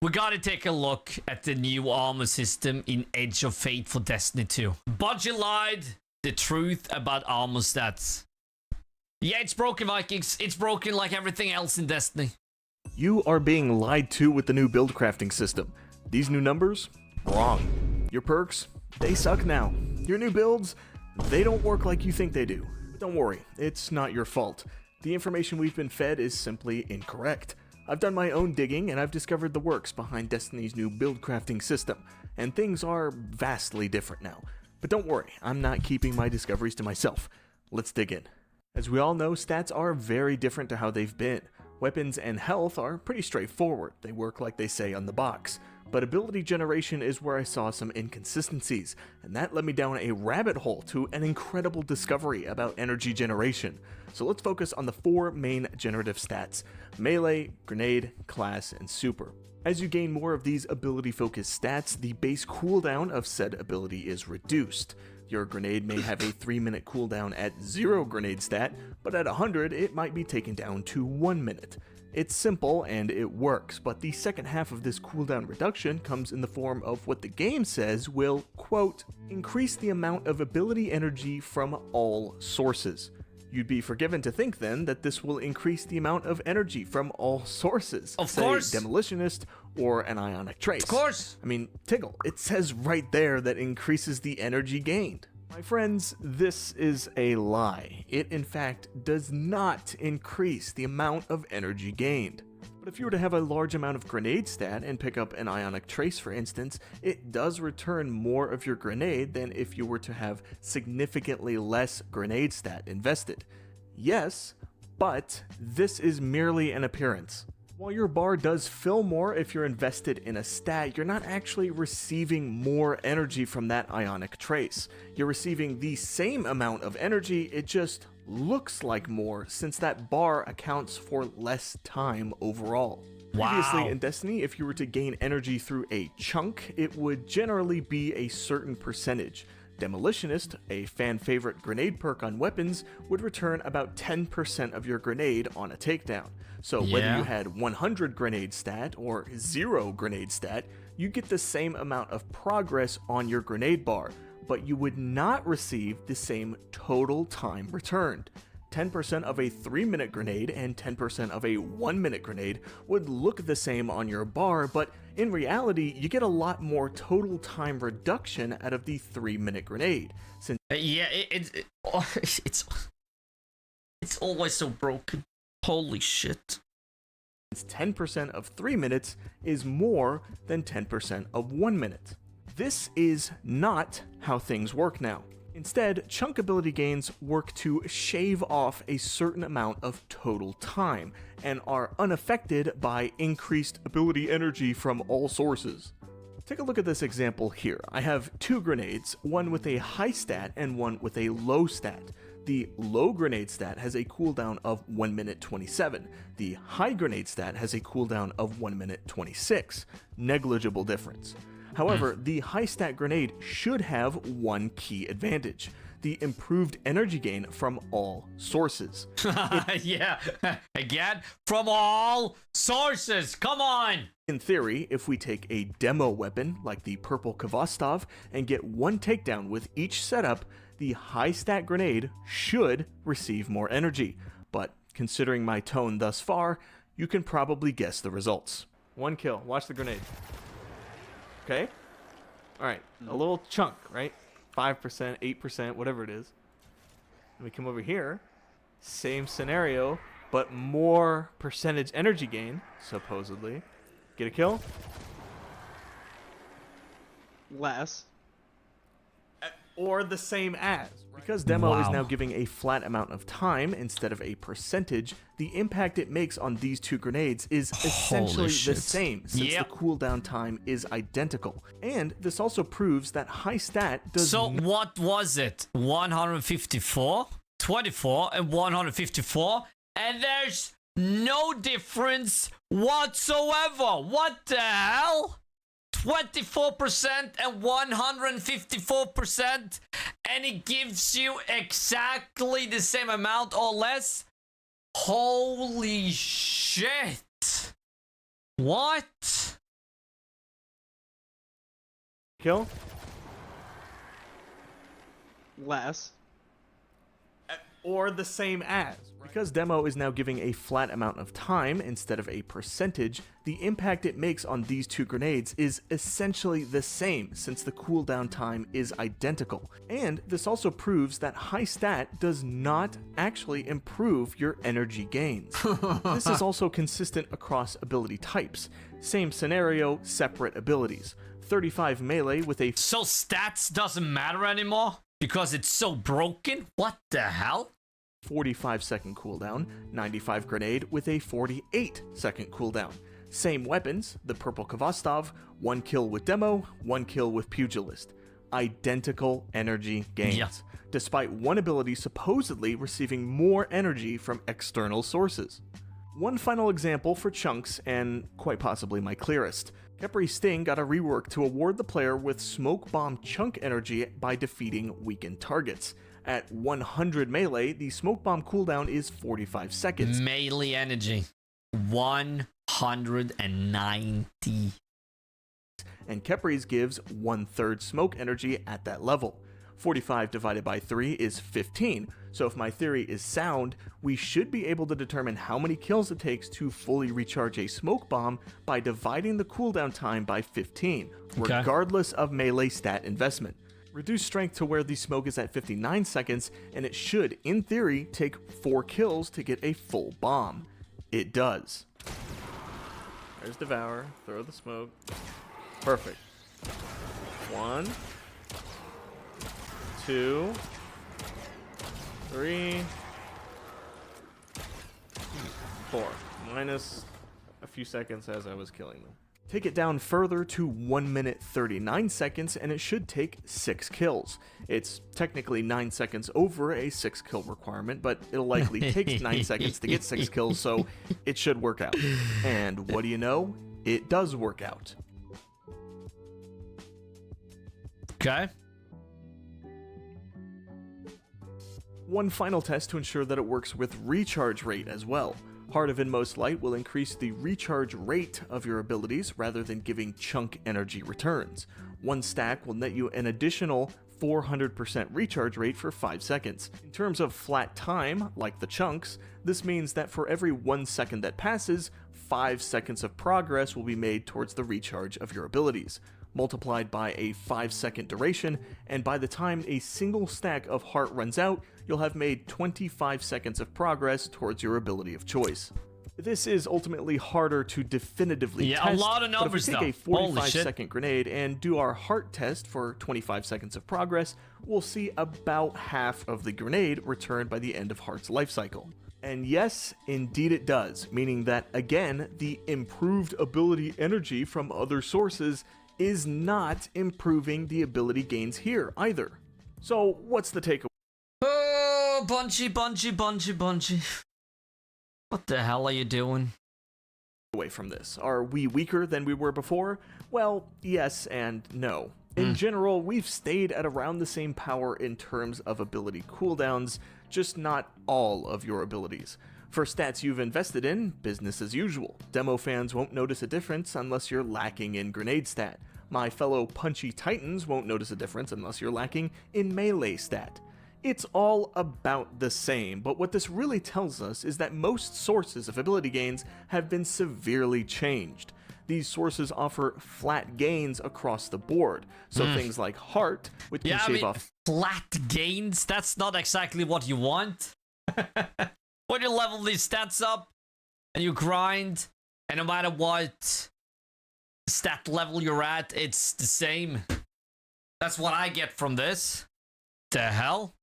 We gotta take a look at the new armor system in Edge of Fate for Destiny 2. Bungie lied the truth about armor stats. Yeah, it's broken, Vikings. It's broken like everything else in Destiny. You are being lied to with the new build crafting system. These new numbers? Wrong. Your perks? They suck now. Your new builds? They don't work like you think they do. But don't worry, it's not your fault. The information we've been fed is simply incorrect. I've done my own digging and I've discovered the works behind Destiny's new build crafting system, and things are vastly different now. But don't worry, I'm not keeping my discoveries to myself. Let's dig in. As we all know, stats are very different to how they've been. Weapons and health are pretty straightforward, they work like they say on the box. But ability generation is where I saw some inconsistencies, and that led me down a rabbit hole to an incredible discovery about energy generation. So let's focus on the 4 main generative stats: melee, grenade, class, and super. As you gain more of these ability-focused stats, the base cooldown of said ability is reduced. Your grenade may have a 3-minute cooldown at 0 grenade stat, but at 100 it might be taken down to 1 minute. It's simple and it works, but the second half of this cooldown reduction comes in the form of what the game says will, quote, increase the amount of ability energy from all sources. You'd be forgiven to think then that this will increase the amount of energy from all sources. Of say, course. Demolitionist or an ionic trace. Of course. I mean, Tiggle, it says right there that increases the energy gained. My friends, this is a lie. It in fact does not increase the amount of energy gained. But if you were to have a large amount of grenade stat and pick up an ionic trace for instance, it does return more of your grenade than if you were to have significantly less grenade stat invested. Yes, but this is merely an appearance. While your bar does fill more if you're invested in a stat, you're not actually receiving more energy from that ionic trace. You're receiving the same amount of energy, it just looks like more since that bar accounts for less time overall. Wow. Previously in Destiny, if you were to gain energy through a chunk, it would generally be a certain percentage. Demolitionist, a fan favorite grenade perk on weapons, would return about 10% of your grenade on a takedown. So whether you had 100 grenade stat or 0 grenade stat, you get the same amount of progress on your grenade bar, but you would not receive the same total time returned. 10% of a 3-minute grenade and 10% of a 1-minute grenade would look the same on your bar, but in reality, you get a lot more total time reduction out of the 3-minute grenade. Since it's always so broken. Holy shit. 10% of 3 minutes is more than 10% of 1 minute. This is not how things work now. Instead, chunk ability gains work to shave off a certain amount of total time, and are unaffected by increased ability energy from all sources. Take a look at this example here. I have 2 grenades, one with a high stat and one with a low stat. The low grenade stat has a cooldown of 1 minute 27. The high grenade stat has a cooldown of 1 minute 26. Negligible difference. However, the high stat grenade should have one key advantage: the improved energy gain from all sources. Yeah, again, from all sources, come on! In theory, if we take a demo weapon like the purple Kvostov and get 1 takedown with each setup, the high stat grenade should receive more energy. But considering my tone thus far, you can probably guess the results. 1 kill, watch the grenade. Okay? Alright, a little chunk, right? 5%, 8%, whatever it is. And we come over here, same scenario, but more percentage energy gain, supposedly. Get a kill? Less. Or the same as. Because demo is now giving a flat amount of time instead of a percentage, the impact it makes on these 2 grenades is essentially the same, since the cooldown time is identical. And this also proves that high stat does So what was it? 154, 24, and 154? And there's no difference whatsoever. What the hell? 24% and 154%, and it gives you exactly the same amount or less? Holy shit. What? Kill? Less. Or the same as. Because demo is now giving a flat amount of time instead of a percentage, the impact it makes on these two grenades is essentially the same since the cooldown time is identical. And this also proves that high stat does not actually improve your energy gains. This is also consistent across ability types. Same scenario, separate abilities. 35 melee with a... So stats doesn't matter anymore? Because it's so broken? What the hell? 45-second cooldown, 95 grenade with a 48-second cooldown. Same weapons, the purple Kvastov, 1 kill with demo, 1 kill with pugilist. Identical energy gains, Yeah. despite one ability supposedly receiving more energy from external sources. One final example for chunks, and quite possibly my clearest. Khepri Sting got a rework to award the player with smoke bomb chunk energy by defeating weakened targets. At 100 melee, the smoke bomb cooldown is 45 seconds. Melee energy. 190. And Khepri's gives 1/3 smoke energy at that level. 45 divided by 3 is 15, so if my theory is sound, we should be able to determine how many kills it takes to fully recharge a smoke bomb by dividing the cooldown time by 15, regardless of melee stat investment. Reduce strength to where the smoke is at 59 seconds, and it should, in theory, take 4 kills to get a full bomb. It does. There's Devour, throw the smoke. Perfect. 1, 2, 3, 4. Minus a few seconds as I was killing them. Take it down further to 1 minute 39 seconds and it should take 6 kills. It's technically 9 seconds over a 6 kill requirement, but it'll likely take 9 seconds to get 6 kills, so it should work out. And what do you know? It does work out. Okay. One final test to ensure that it works with recharge rate as well. Heart of Inmost Light will increase the recharge rate of your abilities rather than giving chunk energy returns. One stack will net you an additional 400% recharge rate for 5 seconds. In terms of flat time, like the chunks, this means that for every 1 second that passes, 5 seconds of progress will be made towards the recharge of your abilities, multiplied by a 5-second duration, and by the time a single stack of heart runs out, you'll have made 25 seconds of progress towards your ability of choice. This is ultimately harder to definitively test, a lot of numbers, but if we take though. a 45-second grenade and do our heart test for 25 seconds of progress, we'll see about half of the grenade returned by the end of heart's life cycle. And yes, indeed it does, meaning that, again, the improved ability energy from other sources is not improving the ability gains here either. So what's the takeaway? Oh, Bungie. What the hell are you doing? Away from this? Are we weaker than we were before? Well, yes and no. In general, we've stayed at around the same power in terms of ability cooldowns, just not all of your abilities. For stats you've invested in, business as usual. Demo fans won't notice a difference unless you're lacking in grenade stat. My fellow punchy titans won't notice a difference unless you're lacking in melee stat. It's all about the same, but what this really tells us is that most sources of ability gains have been severely changed. These sources offer flat gains across the board, so things like heart, which can shave off flat gains? That's not exactly what you want. When you level these stats up, and you grind, and no matter what stat level you're at, it's the same. That's what I get from this. The hell?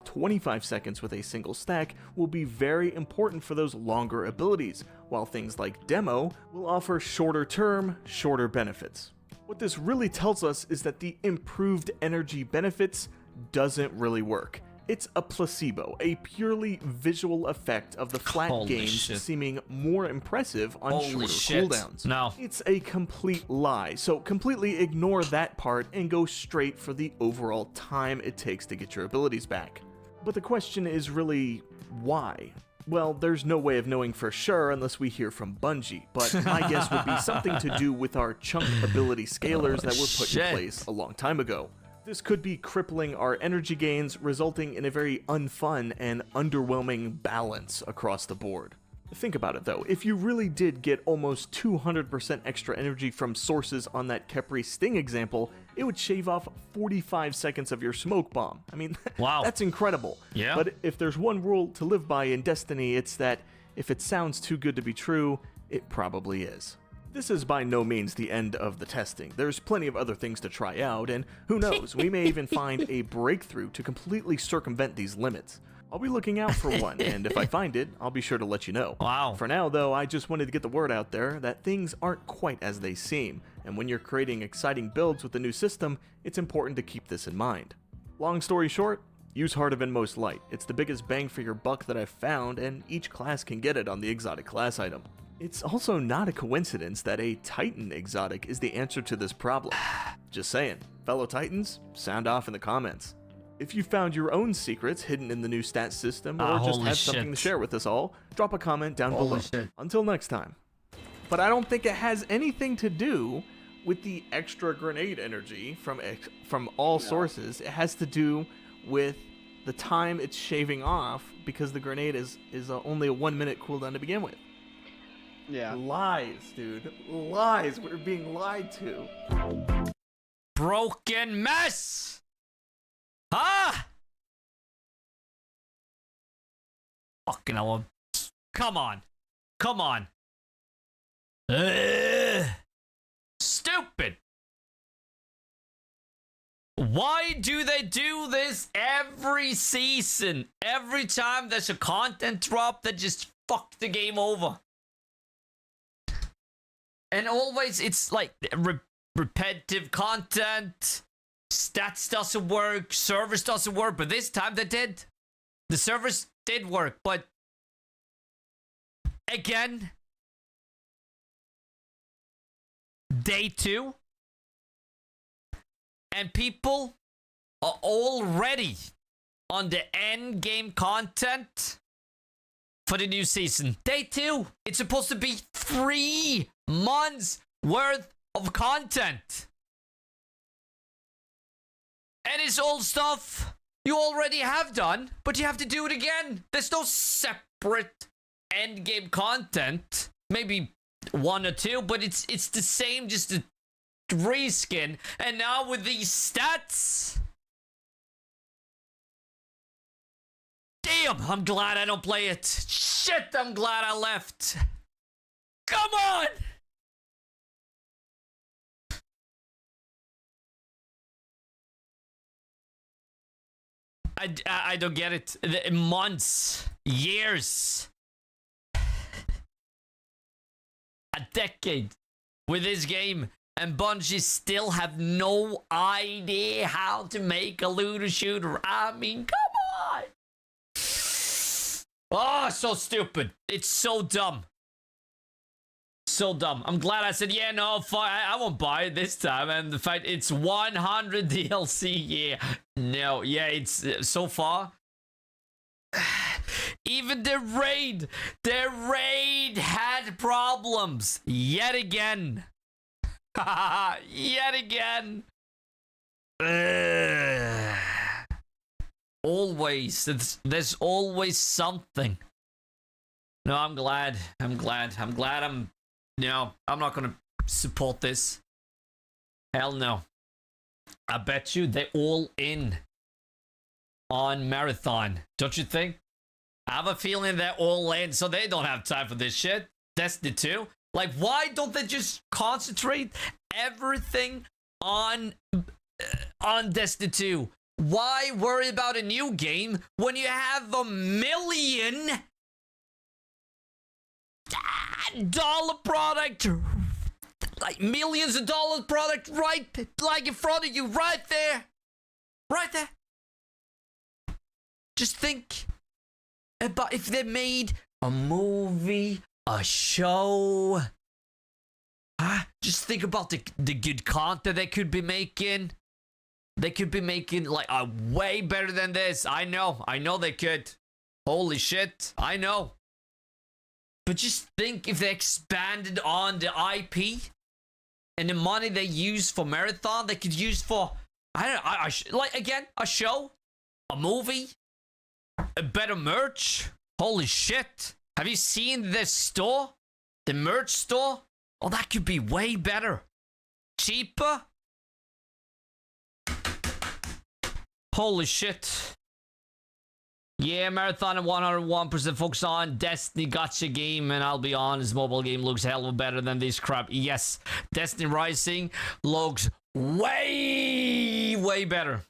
25 seconds with a single stack will be very important for those longer abilities, while things like Demo will offer shorter term, shorter benefits. What this really tells us is that the improved energy benefits doesn't really work. It's a placebo, a purely visual effect of the flat gains seeming more impressive on shorter cooldowns. No. It's a complete lie, so completely ignore that part and go straight for the overall time it takes to get your abilities back. But the question is really, why? Well, there's no way of knowing for sure unless we hear from Bungie, but my guess would be something to do with our chunk ability scalars that were put in place a long time ago. This could be crippling our energy gains, resulting in a very unfun and underwhelming balance across the board. Think about it though, if you really did get almost 200% extra energy from sources on that Khepri Sting example, it would shave off 45 seconds of your smoke bomb. I mean, wow, that's incredible. Yeah. But if there's one rule to live by in Destiny, it's that if it sounds too good to be true, it probably is. This is by no means the end of the testing. There's plenty of other things to try out, and who knows, we may even find a breakthrough to completely circumvent these limits. I'll be looking out for one, and if I find it, I'll be sure to let you know. Wow. For now, though, I just wanted to get the word out there that things aren't quite as they seem, and when you're creating exciting builds with the new system, it's important to keep this in mind. Long story short, use Heart of Inmost Light. It's the biggest bang for your buck that I've found, and each class can get it on the exotic class item. It's also not a coincidence that a Titan exotic is the answer to this problem. Just saying, fellow Titans, sound off in the comments. If you found your own secrets hidden in the new stat system, or just have something to share with us all, drop a comment down below. Until next time. But I don't think it has anything to do with the extra grenade energy from all sources. It has to do with the time it's shaving off because the grenade is only a 1 minute cooldown to begin with. Yeah. Lies, dude. Lies. We're being lied to. Broken mess! Huh? Fucking hell. Come on. Come on. Stupid. Why do they do this every season? Every time there's a content drop that just fuck the game over. And always it's like repetitive content. Stats doesn't work, servers doesn't work, but this time they did. The servers did work, but again, day 2, and people are already on the end game content for the new season. Day 2, it's supposed to be 3 months worth of content. And it's all stuff you already have done, but you have to do it again. There's no separate endgame content. Maybe 1 or 2, but it's the same, just a reskin. And now with these stats... Damn, I'm glad I don't play it. Shit, I'm glad I left. Come on! I don't get it. Months, years, a decade with this game, and Bungie still have no idea how to make a looter shooter. I mean, come on. Oh, so stupid. It's so dumb. So dumb. I'm glad I said, yeah, no, fine, I won't buy it this time. And the fact it's 100 DLC, yeah. No, yeah, it's so far. Even the raid had problems. Yet again. Yet again. Always. There's always something. No, I'm glad. No, I'm not gonna support this. Hell no. I bet you they're all in on Marathon. Don't you think? I have a feeling they're all in, so they don't have time for this shit. Destiny 2. Like, why don't they just concentrate everything on Destiny 2? Why worry about a new game when you have $1 million dollar product, like millions of dollars product, right, like in front of you, right there. Just think about if they made a movie, a show. Just think about the good content they could be making. They could be making like a way better than this. I know they could. Holy shit, I know. But just think if they expanded on the IP and the money they use for Marathon, they could use for, I don't know, like, again, a show, a movie, a better merch. Holy shit. Have you seen the store? The merch store? Oh, that could be way better. Cheaper? Holy shit. Yeah, Marathon at 101% focus on Destiny gacha game, and I'll be honest, mobile game looks hell of better than this crap. Yes, Destiny Rising looks way better.